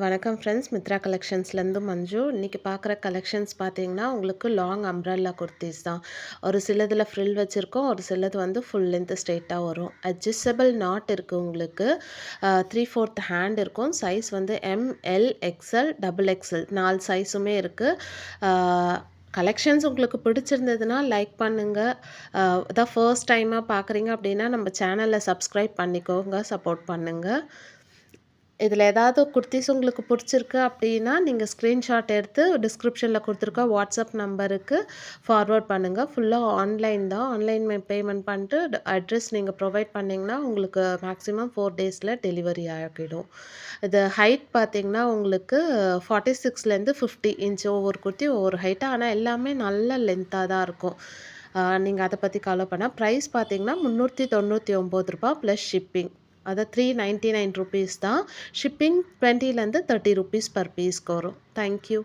வணக்கம் ஃப்ரெண்ட்ஸ். மித்ரா கலெக்ஷன்ஸ்லேருந்து மஞ்சு. இன்றைக்கி பார்க்குற கலெக்ஷன்ஸ் பார்த்தீங்கன்னா, உங்களுக்கு லாங் அம்ப்ரெல்லா குர்தீஸ் தான். ஒரு சிலதில ஃப்ரில் வச்சுருக்கோம். ஒரு சிலது வந்து ஃபுல் லென்த் ஸ்ட்ரெயிட்டா வரும். அட்ஜஸ்டபிள் நாட் இருக்குது உங்களுக்கு. 3/4 ஹேண்ட் இருக்கும். சைஸ் வந்து M, L, XL, double XL 4 சைஸுமே இருக்குது. கலெக்ஷன்ஸ் உங்களுக்கு பிடிச்சிருந்ததுன்னா லைக் பண்ணுங்க. இதான் ஃபர்ஸ்ட் டைமாக பார்க்குறீங்க அப்படின்னா நம்ம சேனலை சப்ஸ்கிரைப் பண்ணிக்கோங்க, சப்போர்ட் பண்ணுங்க. இதில ஏதாவது குர்தீஸ் உங்களுக்கு பிடிச்சிருக்கு அப்படின்னா, நீங்க ஸ்க்ரீன்ஷாட் எடுத்து டிஸ்கிரிப்ஷன்ல குடுத்துருக்க வாட்ஸ்அப் நம்பருக்கு ஃபார்வர்ட் பண்ணுங்க. ஃபுல்லா ஆன்லைன் தான். ஆன்லைன் பேமெண்ட் பண்ணிட்டு அட்ரஸ் நீங்க ப்ரொவைட் பண்ணீங்கன்னா, உங்களுக்கு மேக்ஸிமம் 4 டேஸ்ல டெலிவரி ஆகிடும். இது ஹைட் பார்த்தீங்கன்னா, உங்களுக்கு 46லேருந்து 50 இன்ச் ஒவ்வொரு குர்த்தி ஒவ்வொரு ஹைட்டு. ஆனா எல்லாமே நல்ல லென்த்தா தான் இருக்கும். நீங்க அத பத்தி கவல பிரைஸ் பார்த்தீங்கன்னா, ரூ. 399 ப்ளஸ் ஷிப்பிங். அது ₹399 தான். ஷிப்பிங் 20லேருந்து ₹30 பர் பீஸ்க்கு வரும். Thank you.